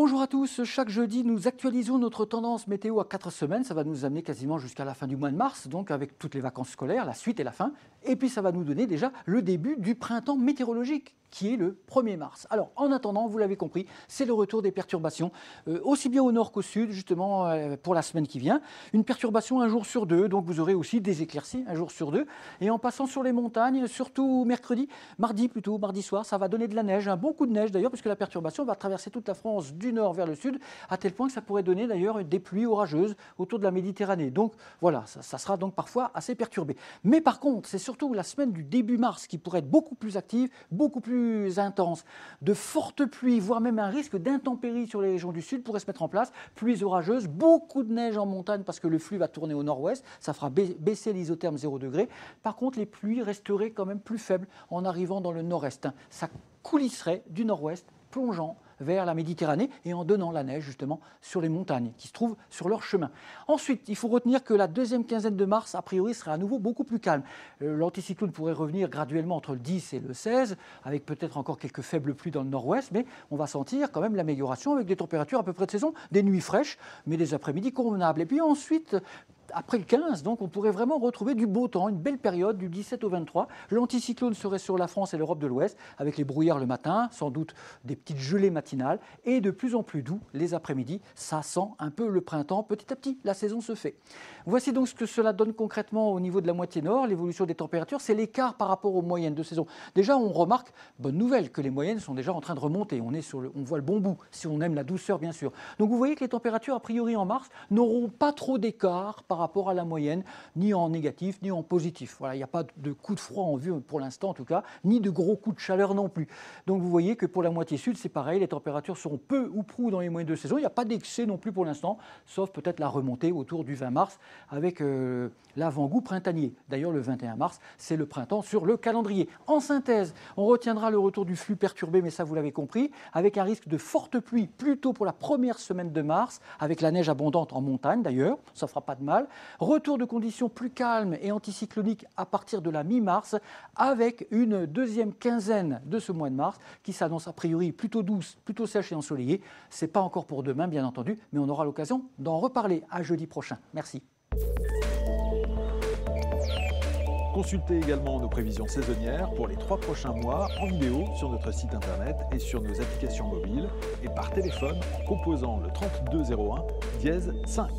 Bonjour à tous, chaque jeudi nous actualisons notre tendance météo à 4 semaines, ça va nous amener quasiment jusqu'à la fin du mois de mars, donc avec toutes les vacances scolaires, la suite et la fin, et puis ça va nous donner déjà le début du printemps météorologique, qui est le 1er mars. Alors en attendant, vous l'avez compris, c'est le retour des perturbations, aussi bien au nord qu'au sud, justement pour la semaine qui vient. Une perturbation un jour sur deux, donc vous aurez aussi des éclaircies un jour sur deux. Et en passant sur les montagnes, surtout mardi soir, ça va donner de la neige, un bon coup de neige d'ailleurs, puisque la perturbation va traverser toute la France du nord vers le sud, à tel point que ça pourrait donner d'ailleurs des pluies orageuses autour de la Méditerranée. Donc voilà, ça sera donc parfois assez perturbé. Mais par contre, c'est surtout la semaine du début mars qui pourrait être beaucoup plus active, beaucoup plus intense. De fortes pluies, voire même un risque d'intempéries sur les régions du sud pourrait se mettre en place. Pluies orageuses, beaucoup de neige en montagne parce que le flux va tourner au nord-ouest, ça fera baisser l'isotherme 0 degré. Par contre, les pluies resteraient quand même plus faibles en arrivant dans le nord-est. Ça coulisserait du nord-ouest, plongeant vers la Méditerranée et en donnant la neige justement sur les montagnes qui se trouvent sur leur chemin. Ensuite, il faut retenir que la deuxième quinzaine de mars, a priori, sera à nouveau beaucoup plus calme. L'anticyclone pourrait revenir graduellement entre le 10 et le 16, avec peut-être encore quelques faibles pluies dans le nord-ouest, mais on va sentir quand même l'amélioration avec des températures à peu près de saison, des nuits fraîches, mais des après-midi convenables. Et puis ensuite, après le 15, donc, on pourrait vraiment retrouver du beau temps, une belle période du 17 au 23. L'anticyclone serait sur la France et l'Europe de l'Ouest, avec les brouillards le matin, sans doute des petites gelées matinales, et de plus en plus doux les après-midi. Ça sent un peu le printemps. Petit à petit, la saison se fait. Voici donc ce que cela donne concrètement au niveau de la moitié nord. L'évolution des températures, c'est l'écart par rapport aux moyennes de saison. Déjà, on remarque, bonne nouvelle, que les moyennes sont déjà en train de remonter. On voit le bon bout, si on aime la douceur, bien sûr. Donc vous voyez que les températures, a priori en mars, n'auront pas trop d'écart par rapport à la moyenne, ni en négatif, ni en positif. Voilà, il n'y a pas de coup de froid en vue pour l'instant en tout cas, ni de gros coups de chaleur non plus. Donc vous voyez que pour la moitié sud, c'est pareil, les températures seront peu ou prou dans les moyennes de saison. Il n'y a pas d'excès non plus pour l'instant, sauf peut-être la remontée autour du 20 mars avec l'avant-goût printanier. D'ailleurs, le 21 mars, c'est le printemps sur le calendrier. En synthèse, on retiendra le retour du flux perturbé, mais ça vous l'avez compris, avec un risque de fortes pluies plutôt pour la première semaine de mars, avec la neige abondante en montagne d'ailleurs, ça ne fera pas de mal. Retour de conditions plus calmes et anticycloniques à partir de la mi-mars, avec une deuxième quinzaine de ce mois de mars qui s'annonce a priori plutôt douce, plutôt sèche et ensoleillée. Ce n'est pas encore pour demain, bien entendu, mais on aura l'occasion d'en reparler à jeudi prochain. Merci. Consultez également nos prévisions saisonnières pour les 3 prochains mois en vidéo sur notre site internet et sur nos applications mobiles et par téléphone en composant le 3201 dièse 5.